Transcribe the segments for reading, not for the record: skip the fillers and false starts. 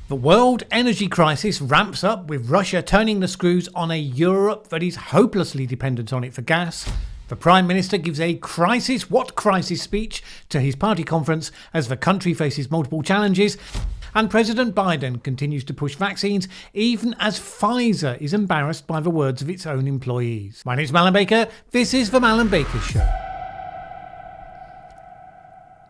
The world energy crisis ramps up with Russia turning the screws on a Europe that is hopelessly dependent on it for gas. The Prime Minister gives a crisis speech to his party conference as the country faces multiple challenges. And President Biden continues to push vaccines even as Pfizer is embarrassed by the words of its own employees. My name is Mallen Baker. This is the Mallen Baker Show.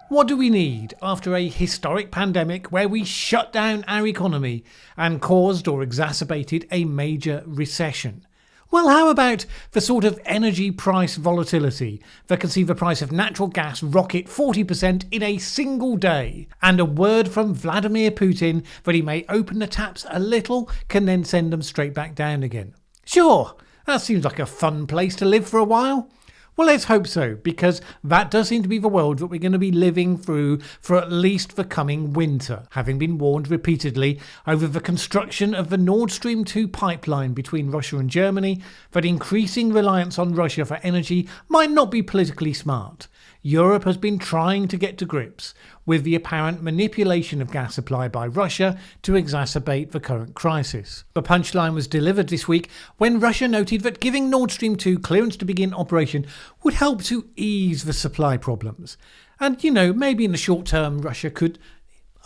What do we need after a historic pandemic where we shut down our economy and caused or exacerbated a major recession? Well, how about the sort of energy price volatility that can see the price of natural gas rocket 40% in a single day, and a word from Vladimir Putin that he may open the taps a little can then send them straight back down again? Sure, that seems like a fun place to live for a while. Well, let's hope so, because that does seem to be the world that we're going to be living through for at least the coming winter, having been warned repeatedly over the construction of the Nord Stream 2 pipeline between Russia and Germany that increasing reliance on Russia for energy might not be politically smart. Europe has been trying to get to grips with the apparent manipulation of gas supply by Russia to exacerbate the current crisis. The punchline was delivered this week when Russia noted that giving Nord Stream 2 clearance to begin operation would help to ease the supply problems. And, maybe in the short term, Russia could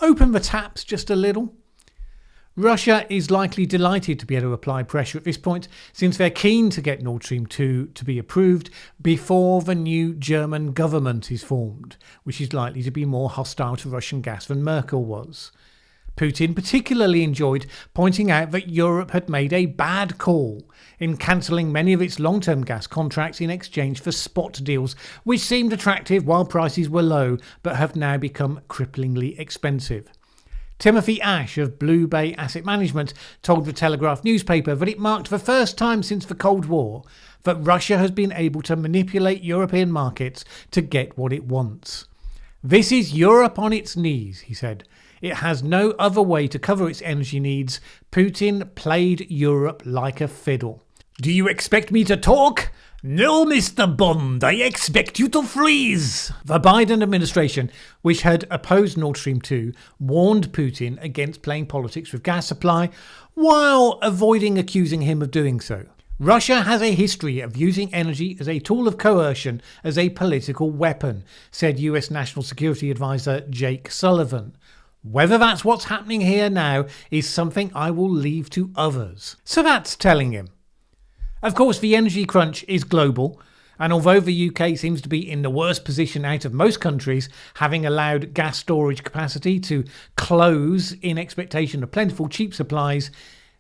open the taps just a little. Russia is likely delighted to be able to apply pressure at this point, since they're keen to get Nord Stream 2 to be approved before the new German government is formed, which is likely to be more hostile to Russian gas than Merkel was. Putin particularly enjoyed pointing out that Europe had made a bad call in cancelling many of its long-term gas contracts in exchange for spot deals, which seemed attractive while prices were low, but have now become cripplingly expensive. Timothy Ash of Blue Bay Asset Management told the Telegraph newspaper that it marked the first time since the Cold War that Russia has been able to manipulate European markets to get what it wants. This is Europe on its knees, he said. It has no other way to cover its energy needs. Putin played Europe like a fiddle. Do you expect me to talk? No, Mr. Bond, I expect you to freeze. The Biden administration, which had opposed Nord Stream 2, warned Putin against playing politics with gas supply while avoiding accusing him of doing so. Russia has a history of using energy as a tool of coercion, as a political weapon, said US National Security Advisor Jake Sullivan. Whether that's what's happening here now is something I will leave to others. So that's telling him. Of course, the energy crunch is global, and although the UK seems to be in the worst position out of most countries, having allowed gas storage capacity to close in expectation of plentiful cheap supplies,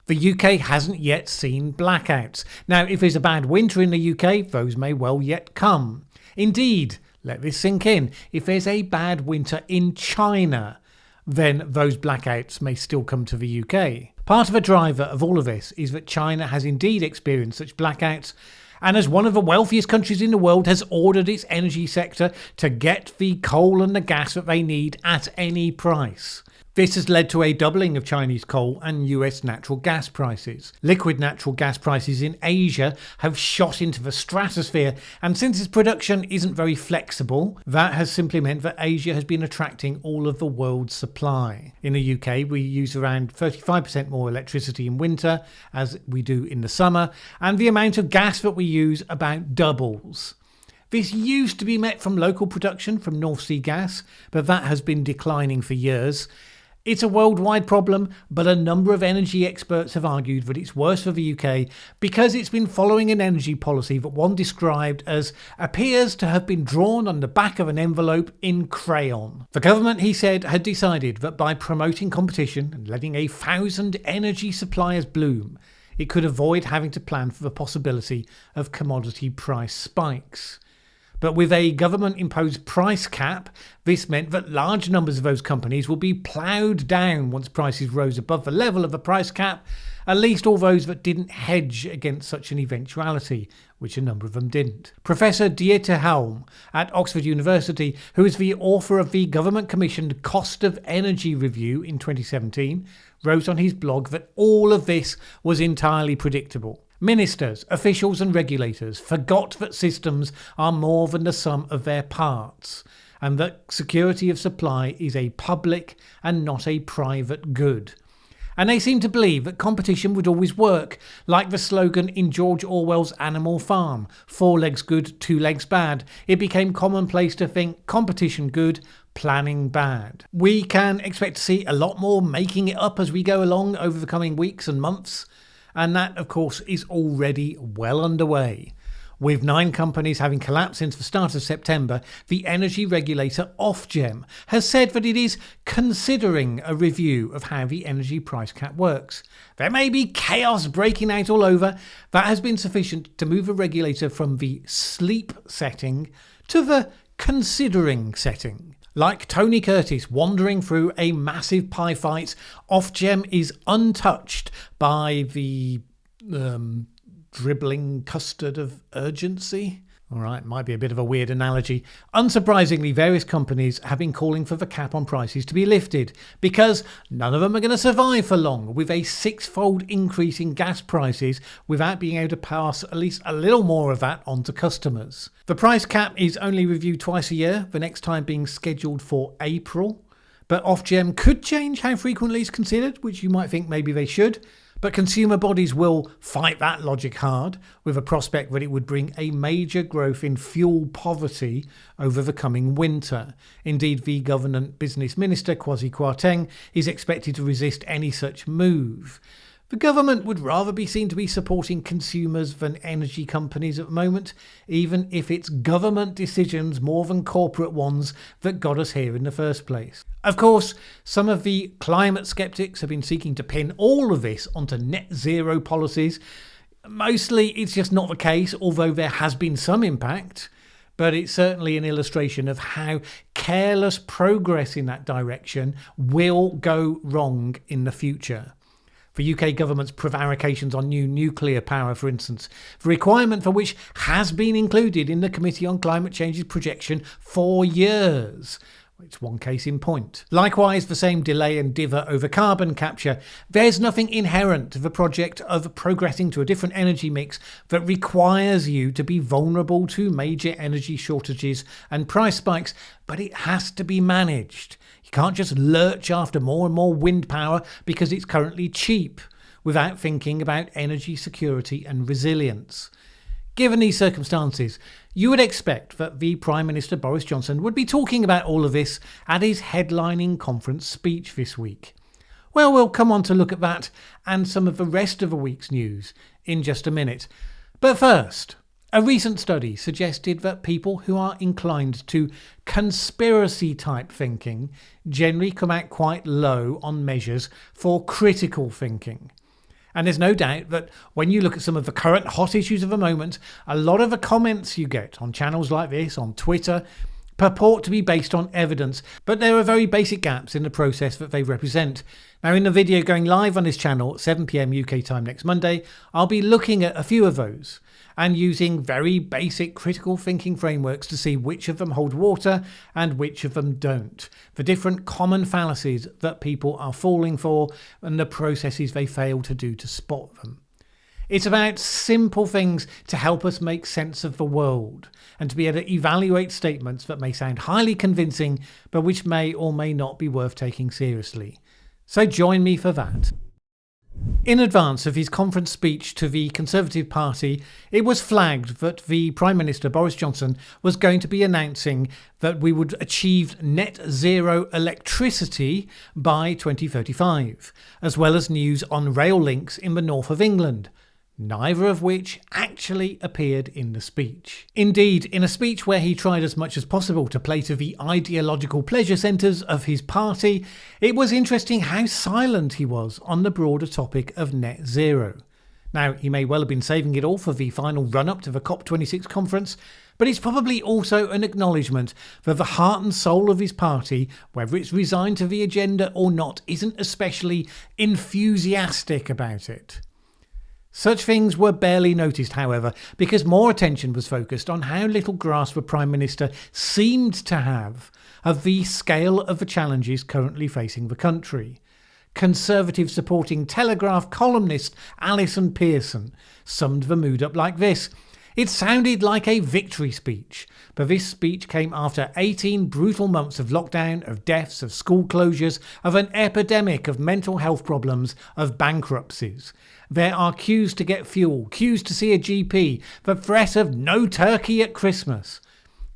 the UK hasn't yet seen blackouts. Now, if there's a bad winter in the UK, those may well yet come. Indeed, let this sink in, if there's a bad winter in China, then those blackouts may still come to the UK. Part of a driver of all of this is that China has indeed experienced such blackouts, and as one of the wealthiest countries in the world has ordered its energy sector to get the coal and the gas that they need at any price. This has led to a doubling of Chinese coal and US natural gas prices. Liquid natural gas prices in Asia have shot into the stratosphere, and since its production isn't very flexible, that has simply meant that Asia has been attracting all of the world's supply. In the UK, we use around 35% more electricity in winter as we do in the summer, and the amount of gas that we use about doubles. This used to be met from local production from North Sea gas, but that has been declining for years. It's a worldwide problem, but a number of energy experts have argued that it's worse for the UK because it's been following an energy policy that one described as appears to have been drawn on the back of an envelope in crayon. The government, he said, had decided that by promoting competition and letting 1,000 energy suppliers bloom, it could avoid having to plan for the possibility of commodity price spikes. But with a government-imposed price cap, this meant that large numbers of those companies will be ploughed down once prices rose above the level of the price cap, at least all those that didn't hedge against such an eventuality, which a number of them didn't. Professor Dieter Helm at Oxford University, who is the author of the government-commissioned Cost of Energy Review in 2017, wrote on his blog that all of this was entirely predictable. Ministers, officials and regulators forgot that systems are more than the sum of their parts, and that security of supply is a public and not a private good. And they seem to believe that competition would always work, like the slogan in George Orwell's Animal Farm, 4 legs good, 2 legs bad. It became commonplace to think competition good, planning bad. We can expect to see a lot more making it up as we go along over the coming weeks and months, and that of course is already well underway. With 9 companies having collapsed since the start of September, the energy regulator Ofgem has said that it is considering a review of how the energy price cap works. There may be chaos breaking out all over. That has been sufficient to move the regulator from the sleep setting to the considering setting. Like Tony Curtis wandering through a massive pie fight, Ofgem is untouched by the dribbling custard of urgency. Alright, might be a bit of a weird analogy. Unsurprisingly, various companies have been calling for the cap on prices to be lifted because none of them are going to survive for long with a 6-fold increase in gas prices without being able to pass at least a little more of that on to customers. The price cap is only reviewed twice a year, the next time being scheduled for April. But Ofgem could change how frequently it's considered, which you might think maybe they should. But consumer bodies will fight that logic hard, with a prospect that it would bring a major growth in fuel poverty over the coming winter. Indeed, the Government Business Minister, Kwasi Kwarteng, is expected to resist any such move. The government would rather be seen to be supporting consumers than energy companies at the moment, even if it's government decisions more than corporate ones that got us here in the first place. Of course, some of the climate skeptics have been seeking to pin all of this onto net zero policies. Mostly it's just not the case, although there has been some impact. But it's certainly an illustration of how careless progress in that direction will go wrong in the future. The UK government's prevarications on new nuclear power, for instance, the requirement for which has been included in the Committee on Climate Change's projection for years. It's one case in point. Likewise, the same delay and dither over carbon capture. There's nothing inherent to the project of progressing to a different energy mix that requires you to be vulnerable to major energy shortages and price spikes, but it has to be managed. You can't just lurch after more and more wind power because it's currently cheap, without thinking about energy security and resilience. Given these circumstances, you would expect that the Prime Minister Boris Johnson would be talking about all of this at his headlining conference speech this week. Well, we'll come on to look at that and some of the rest of the week's news in just a minute. But first, a recent study suggested that people who are inclined to conspiracy-type thinking generally come out quite low on measures for critical thinking. And there's no doubt that when you look at some of the current hot issues of the moment, a lot of the comments you get on channels like this, on Twitter, purport to be based on evidence, but there are very basic gaps in the process that they represent. Now, in the video going live on this channel at 7 PM UK time next Monday, I'll be looking at a few of those and using very basic critical thinking frameworks to see which of them hold water and which of them don't. The different common fallacies that people are falling for and the processes they fail to do to spot them. It's about simple things to help us make sense of the world and to be able to evaluate statements that may sound highly convincing but which may or may not be worth taking seriously. So join me for that. In advance of his conference speech to the Conservative Party, it was flagged that the Prime Minister Boris Johnson was going to be announcing that we would achieve net zero electricity by 2035, as well as news on rail links in the north of England, neither of which actually appeared in the speech. Indeed, in a speech where he tried as much as possible to play to the ideological pleasure centres of his party, it was interesting how silent he was on the broader topic of net zero. Now, he may well have been saving it all for the final run-up to the COP26 conference, but it's probably also an acknowledgement that the heart and soul of his party, whether it's resigned to the agenda or not, isn't especially enthusiastic about it. Such things were barely noticed, however, because more attention was focused on how little grasp the Prime Minister seemed to have of the scale of the challenges currently facing the country. Conservative-supporting Telegraph columnist Alison Pearson summed the mood up like this: It sounded like a victory speech, but this speech came after 18 brutal months of lockdown, of deaths, of school closures, of an epidemic of mental health problems, of bankruptcies. There are queues to get fuel, queues to see a GP, the threat of no turkey at Christmas.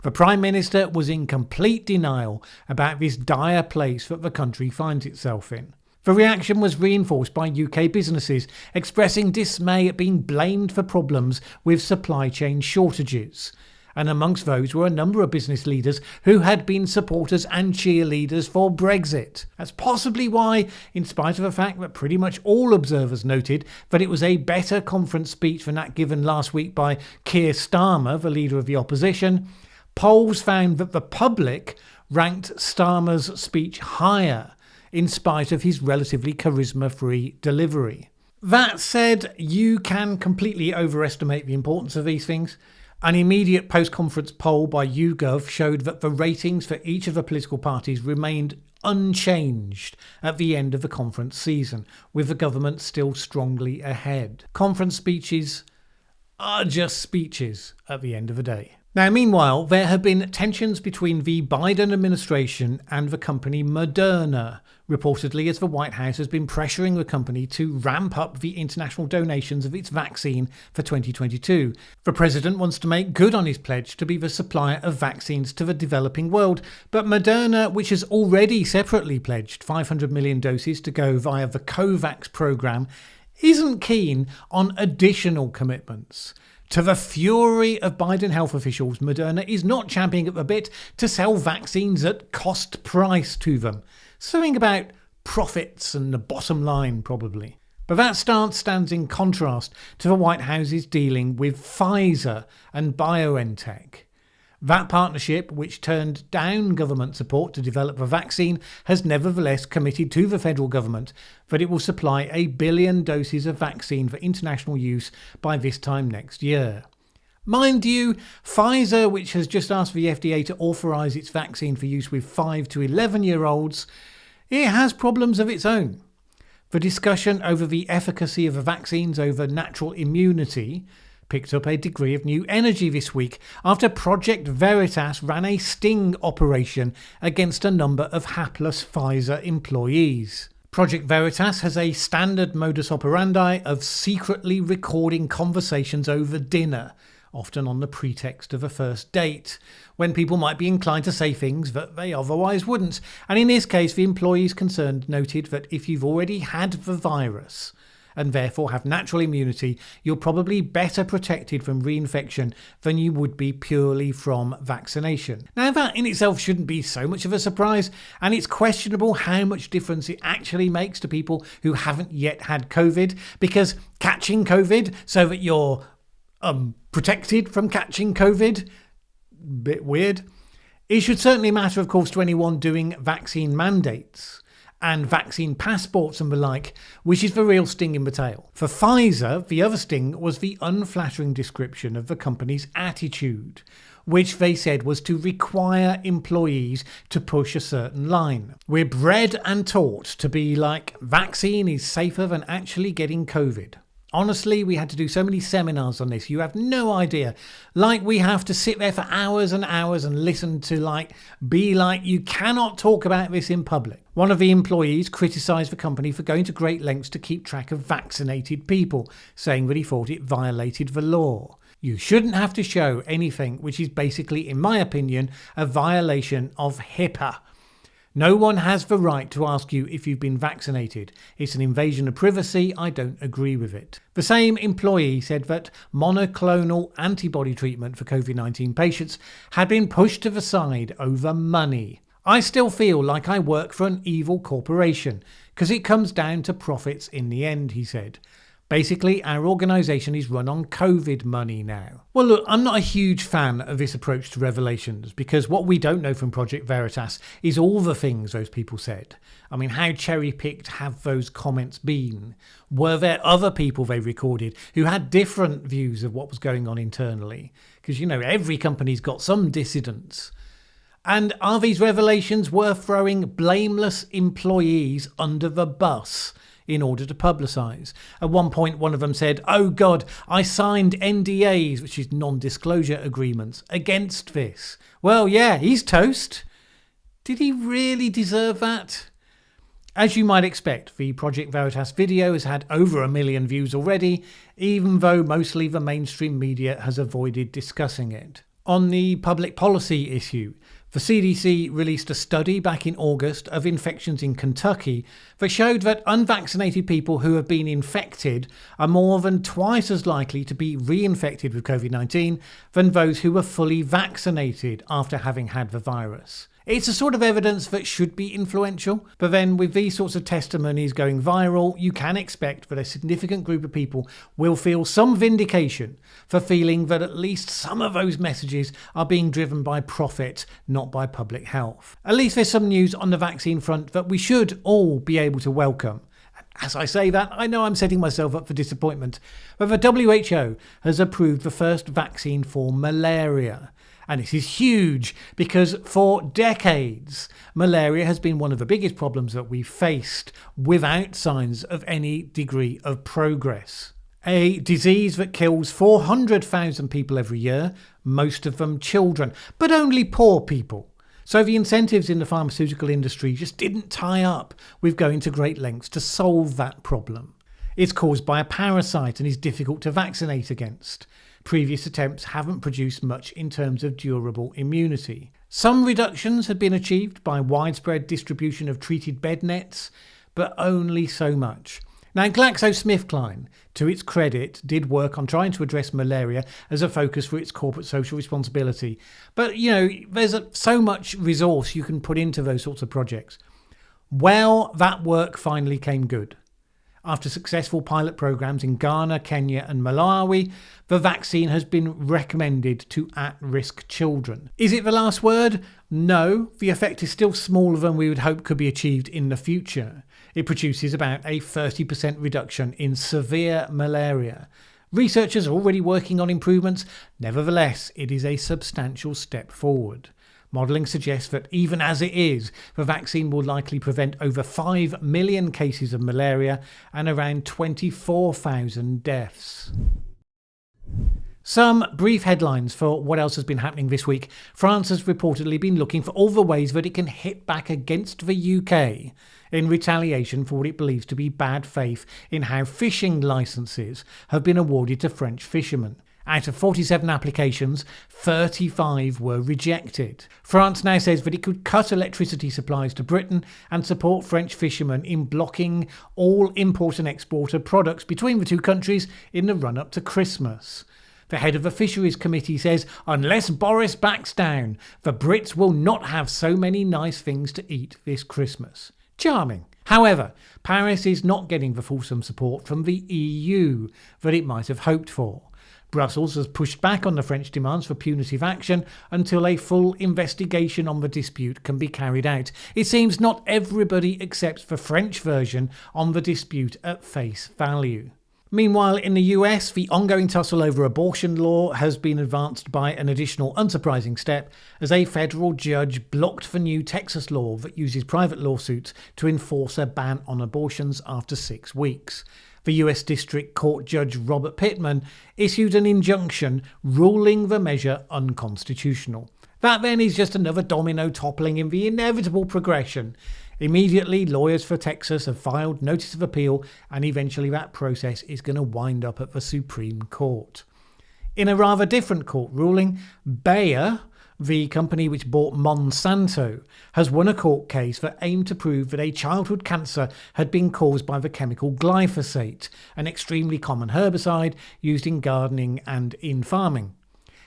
The Prime Minister was in complete denial about this dire place that the country finds itself in. The reaction was reinforced by UK businesses expressing dismay at being blamed for problems with supply chain shortages. And amongst those were a number of business leaders who had been supporters and cheerleaders for Brexit. That's possibly why, in spite of the fact that pretty much all observers noted that it was a better conference speech than that given last week by Keir Starmer, the leader of the opposition, polls found that the public ranked Starmer's speech higher, in spite of his relatively charisma-free delivery. That said, you can completely overestimate the importance of these things. An immediate post-conference poll by YouGov showed that the ratings for each of the political parties remained unchanged at the end of the conference season, with the government still strongly ahead. Conference speeches are just speeches at the end of the day. Now, meanwhile, there have been tensions between the Biden administration and the company Moderna, reportedly as the White House has been pressuring the company to ramp up the international donations of its vaccine for 2022. The president wants to make good on his pledge to be the supplier of vaccines to the developing world, but Moderna, which has already separately pledged 500 million doses to go via the COVAX program, isn't keen on additional commitments. To the fury of Biden health officials, Moderna is not champing at the bit to sell vaccines at cost price to them. Something about profits and the bottom line, probably. But that stance stands in contrast to the White House's dealing with Pfizer and BioNTech. That partnership, which turned down government support to develop the vaccine, has nevertheless committed to the federal government that it will supply 1 billion doses of vaccine for international use by this time next year. Mind you, Pfizer, which has just asked the FDA to authorise its vaccine for use with 5 to 11-year-olds, it has problems of its own. The discussion over the efficacy of the vaccines over natural immunity picked up a degree of new energy this week after Project Veritas ran a sting operation against a number of hapless Pfizer employees. Project Veritas has a standard modus operandi of secretly recording conversations over dinner, often on the pretext of a first date, when people might be inclined to say things that they otherwise wouldn't. And in this case, the employees concerned noted that if you've already had the virus, and therefore have natural immunity, you're probably better protected from reinfection than you would be purely from vaccination. Now, that in itself shouldn't be so much of a surprise, and it's questionable how much difference it actually makes to people who haven't yet had COVID, because catching COVID so that you're protected from catching COVID, bit weird. It should certainly matter, of course, to anyone doing vaccine mandates and vaccine passports and the like, which is the real sting in the tail. For Pfizer, the other sting was the unflattering description of the company's attitude, which they said was to require employees to push a certain line. We're bred and taught to be like, vaccine is safer than actually getting COVID. Honestly, we had to do so many seminars on this. You have no idea. Like, we have to sit there for hours and hours and listen to be like, you cannot talk about this in public. One of the employees criticised the company for going to great lengths to keep track of vaccinated people, saying that he thought it violated the law. You shouldn't have to show anything which is basically, in my opinion, a violation of HIPAA. No one has the right to ask you if you've been vaccinated. It's an invasion of privacy. I don't agree with it. The same employee said that monoclonal antibody treatment for COVID-19 patients had been pushed to the side over money. I still feel like I work for an evil corporation because it comes down to profits in the end, he said. Basically, our organisation is run on COVID money now. Well, look, I'm not a huge fan of this approach to revelations because what we don't know from Project Veritas is all the things those people said. I mean, how cherry-picked have those comments been? Were there other people they recorded who had different views of what was going on internally? Because, every company's got some dissidents. And are these revelations worth throwing blameless employees under the bus in order to publicise. At one point, one of them said, "Oh God, I signed NDAs," which is non-disclosure agreements, "against this." Well, yeah, he's toast. Did he really deserve that? As you might expect, the Project Veritas video has had over 1 million views already, even though mostly the mainstream media has avoided discussing it. On the public policy issue, the CDC released a study back in August of infections in Kentucky that showed that unvaccinated people who have been infected are more than twice as likely to be reinfected with COVID-19 than those who were fully vaccinated after having had the virus. It's a sort of evidence that should be influential, but then with these sorts of testimonies going viral, you can expect that a significant group of people will feel some vindication for feeling that at least some of those messages are being driven by profit, not by public health. At least there's some news on the vaccine front that we should all be able to welcome. As I say that, I know I'm setting myself up for disappointment, but the WHO has approved the first vaccine for malaria. And this is huge because for decades, malaria has been one of the biggest problems that we've faced without signs of any degree of progress. A disease that kills 400,000 people every year, most of them children, but only poor people. So the incentives in the pharmaceutical industry just didn't tie up with going to great lengths to solve that problem. It's caused by a parasite and is difficult to vaccinate against. Previous attempts haven't produced much in terms of durable immunity. Some reductions had been achieved by widespread distribution of treated bed nets, but only so much. Now, GlaxoSmithKline, to its credit, did work on trying to address malaria as a focus for its corporate social responsibility. But, there's so much resource you can put into those sorts of projects. Well, that work finally came good. After successful pilot programs in Ghana, Kenya and Malawi, the vaccine has been recommended to at-risk children. Is it the last word? No, the effect is still smaller than we would hope could be achieved in the future. It produces about a 30% reduction in severe malaria. Researchers are already working on improvements. Nevertheless, it is a substantial step forward. Modelling suggests that even as it is, the vaccine will likely prevent over 5 million cases of malaria and around 24,000 deaths. Some brief headlines for what else has been happening this week. France has reportedly been looking for all the ways that it can hit back against the UK in retaliation for what it believes to be bad faith in how fishing licences have been awarded to French fishermen. Out of 47 applications, 35 were rejected. France now says that it could cut electricity supplies to Britain and support French fishermen in blocking all import and export of products between the two countries in the run-up to Christmas. The head of the Fisheries Committee says, unless Boriss backs down, the Brits will not have so many nice things to eat this Christmas. Charming. However, Paris is not getting the fulsome support from the EU that it might have hoped for. Brussels has pushed back on the French demands for punitive action until a full investigation on the dispute can be carried out. It seems not everybody accepts the French version on the dispute at face value. Meanwhile, in the US, the ongoing tussle over abortion law has been advanced by an additional unsurprising step as a federal judge blocked the new Texas law that uses private lawsuits to enforce a ban on abortions after 6 weeks. The US District Court Judge Robert Pittman issued an injunction ruling the measure unconstitutional. That then is just another domino toppling in the inevitable progression. Immediately, lawyers for Texas have filed notice of appeal, and eventually that process is going to wind up at the Supreme Court. In a rather different court ruling, Bayer, the company which bought Monsanto, has won a court case that aimed to prove that a childhood cancer had been caused by the chemical glyphosate, an extremely common herbicide used in gardening and in farming.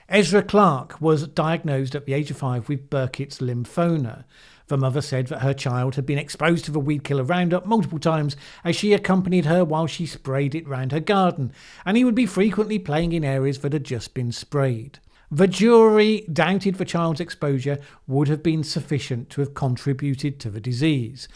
Ezra Clark was diagnosed at the age of 5 with Burkitt's lymphoma. The mother said that her child had been exposed to the weed killer Roundup multiple times as she accompanied her while she sprayed it round her garden, and he would be frequently playing in areas that had just been sprayed. The jury doubted the child's exposure would have been sufficient to have contributed to the disease.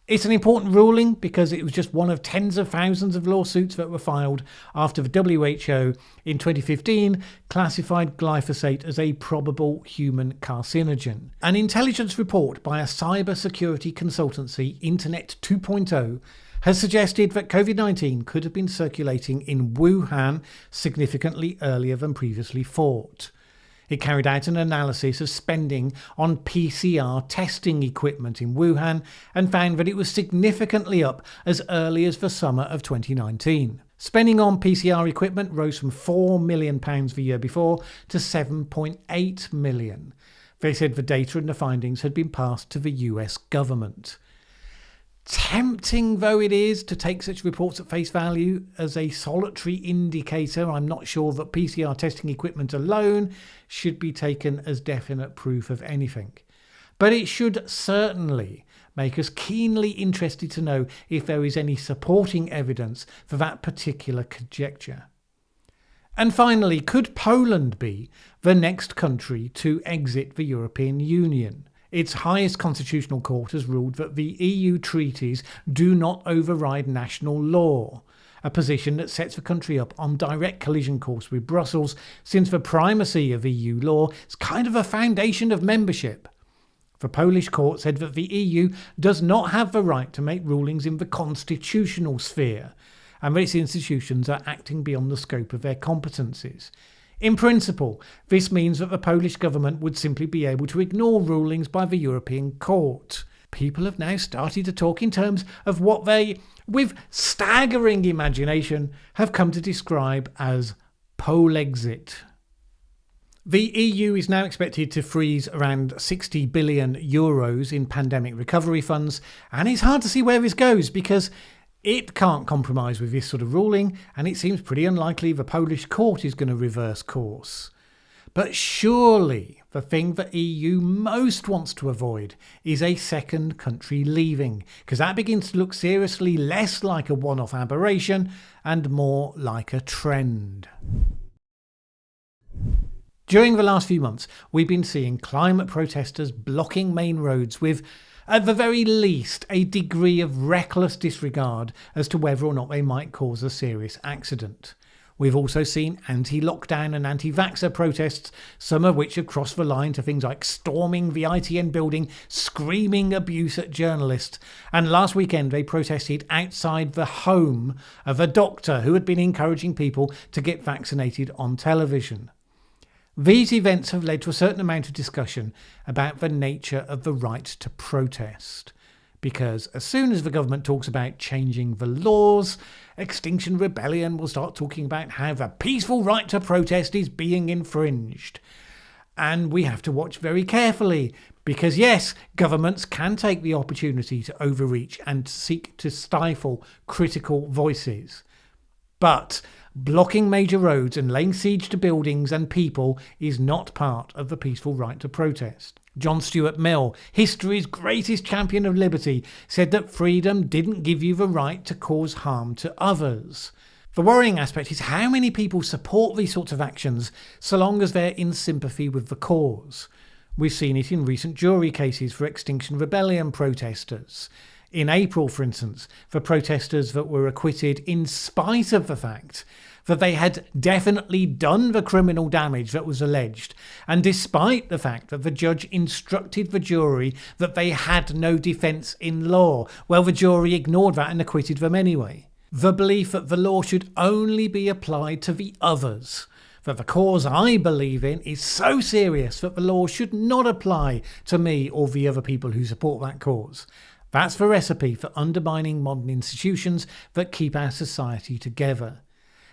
It's an important ruling because it was just one of tens of thousands of lawsuits that were filed after the WHO in 2015 classified glyphosate as a probable human carcinogen. An intelligence report by a cyber security consultancy, Internet 2.0, has suggested that COVID-19 could have been circulating in Wuhan significantly earlier than previously thought. It carried out an analysis of spending on PCR testing equipment in Wuhan and found that it was significantly up as early as the summer of 2019. Spending on PCR equipment rose from £4 million the year before to £7.8 million. They said the data and the findings had been passed to the US government. Tempting though it is to take such reports at face value as a solitary indicator, I'm not sure that PCR testing equipment alone should be taken as definite proof of anything. But it should certainly make us keenly interested to know if there is any supporting evidence for that particular conjecture. And finally, could Poland be the next country to exit the European Union? Its highest constitutional court has ruled that the EU treaties do not override national law, a position that sets the country up on direct collision course with Brussels, since the primacy of EU law is kind of a foundation of membership. The Polish court said that the EU does not have the right to make rulings in the constitutional sphere, and that its institutions are acting beyond the scope of their competencies. In principle, this means that the Polish government would simply be able to ignore rulings by the European Court. People have now started to talk in terms of what they, with staggering imagination, have come to describe as Polexit. The EU is now expected to freeze around 60 billion euros in pandemic recovery funds, and it's hard to see where this goes because it can't compromise with this sort of ruling, and it seems pretty unlikely the Polish court is going to reverse course. But surely the thing the EU most wants to avoid is a second country leaving, because that begins to look seriously less like a one-off aberration and more like a trend. During the last few months, we've been seeing climate protesters blocking main roads with, at the very least, a degree of reckless disregard as to whether or not they might cause a serious accident. We've also seen anti-lockdown and anti-vaxxer protests, some of which have crossed the line to things like storming the ITN building, screaming abuse at journalists, and last weekend they protested outside the home of a doctor who had been encouraging people to get vaccinated on television. These events have led to a certain amount of discussion about the nature of the right to protest. Because as soon as the government talks about changing the laws, Extinction Rebellion will start talking about how the peaceful right to protest is being infringed. And we have to watch very carefully, because yes, governments can take the opportunity to overreach and seek to stifle critical voices. But blocking major roads and laying siege to buildings and people is not part of the peaceful right to protest. John Stuart Mill, history's greatest champion of liberty, said that freedom didn't give you the right to cause harm to others. The worrying aspect is how many people support these sorts of actions so long as they're in sympathy with the cause. We've seen it in recent jury cases for Extinction Rebellion protesters. In April, for instance, for protesters that were acquitted in spite of the fact that they had definitely done the criminal damage that was alleged, and despite the fact that the judge instructed the jury that they had no defence in law. Well, the jury ignored that and acquitted them anyway. The belief that the law should only be applied to the others, that the cause I believe in is so serious that the law should not apply to me or the other people who support that cause. That's the recipe for undermining modern institutions that keep our society together.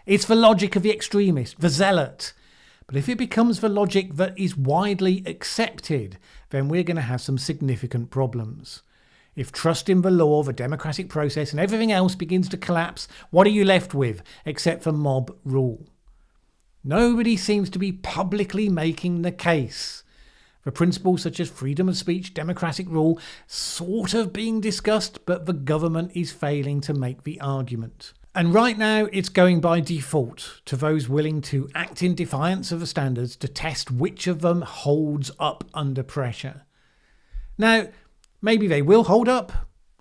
It's the logic of the extremist, the zealot. But if it becomes the logic that is widely accepted, then we're going to have some significant problems. If trust in the law, the democratic process and everything else begins to collapse, what are you left with except for mob rule? Nobody seems to be publicly making the case. The principles such as freedom of speech, democratic rule, sort of being discussed, but the government is failing to make the argument. And right now it's going by default to those willing to act in defiance of the standards to test which of them holds up under pressure. Now, maybe they will hold up.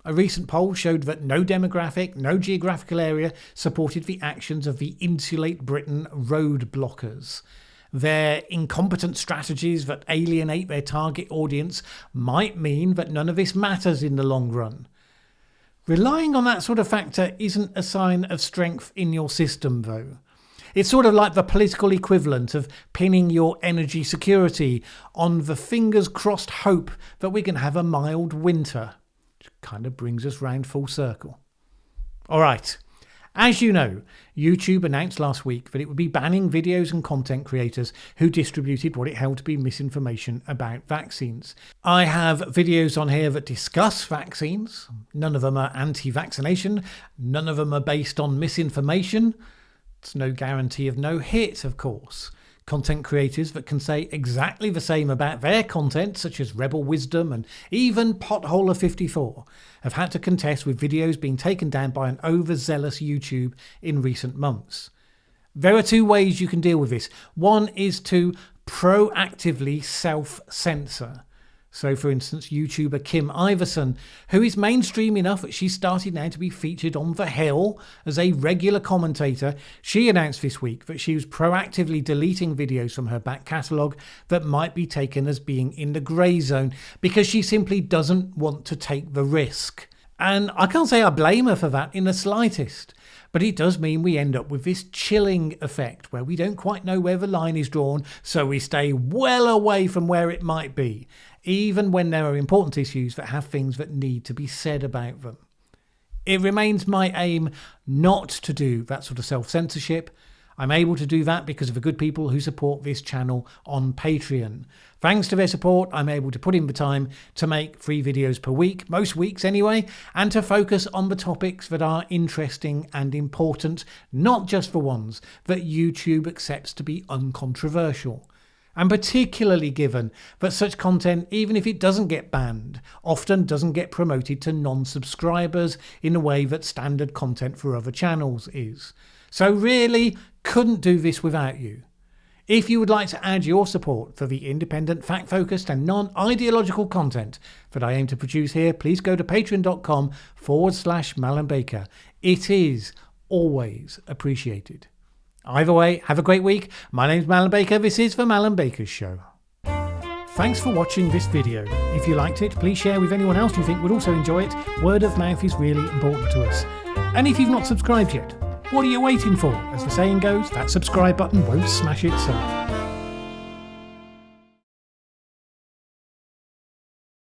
A recent poll showed that no demographic, no geographical area supported the actions of the Insulate Britain road blockers. Their incompetent strategies that alienate their target audience might mean that none of this matters in the long run. Relying on that sort of factor isn't a sign of strength in your system, though. It's sort of like the political equivalent of pinning your energy security on the fingers crossed hope that we can have a mild winter. Which kind of brings us round full circle. All right. As you know, YouTube announced last week that it would be banning videos and content creators who distributed what it held to be misinformation about vaccines. I have videos on here that discuss vaccines. None of them are anti-vaccination. None of them are based on misinformation. It's no guarantee of no hit, of course. Content creators that can say exactly the same about their content, such as Rebel Wisdom and even Potholer54, have had to contest with videos being taken down by an overzealous YouTube in recent months. There are two ways you can deal with this. One is to proactively self-censor. So, for instance, YouTuber Kim Iverson, who is mainstream enough that she started now to be featured on The Hill as a regular commentator, she announced this week that she was proactively deleting videos from her back catalogue that might be taken as being in the grey zone because she simply doesn't want to take the risk. And I can't say I blame her for that in the slightest. But it does mean we end up with this chilling effect where we don't quite know where the line is drawn, so we stay well away from where it might be, even when there are important issues that have things that need to be said about them. It remains my aim not to do that sort of self-censorship. I'm able to do that because of the good people who support this channel on Patreon. Thanks to their support, I'm able to put in the time to make 3 videos per week, most weeks anyway, and to focus on the topics that are interesting and important, not just the ones that YouTube accepts to be uncontroversial. And particularly given that such content, even if it doesn't get banned, often doesn't get promoted to non-subscribers in the way that standard content for other channels is. So really, couldn't do this without you. If you would like to add your support for the independent, fact-focused and non-ideological content that I aim to produce here, please go to patreon.com/Mallen Baker. It is always appreciated. Either way, have a great week. My name's Mallen Baker. This is the Mallen Baker Show. Thanks for watching this video. If you liked it, please share with anyone else you think would also enjoy it. Word of mouth is really important to us. And if you've not subscribed yet, what are you waiting for? As the saying goes, that subscribe button won't smash itself.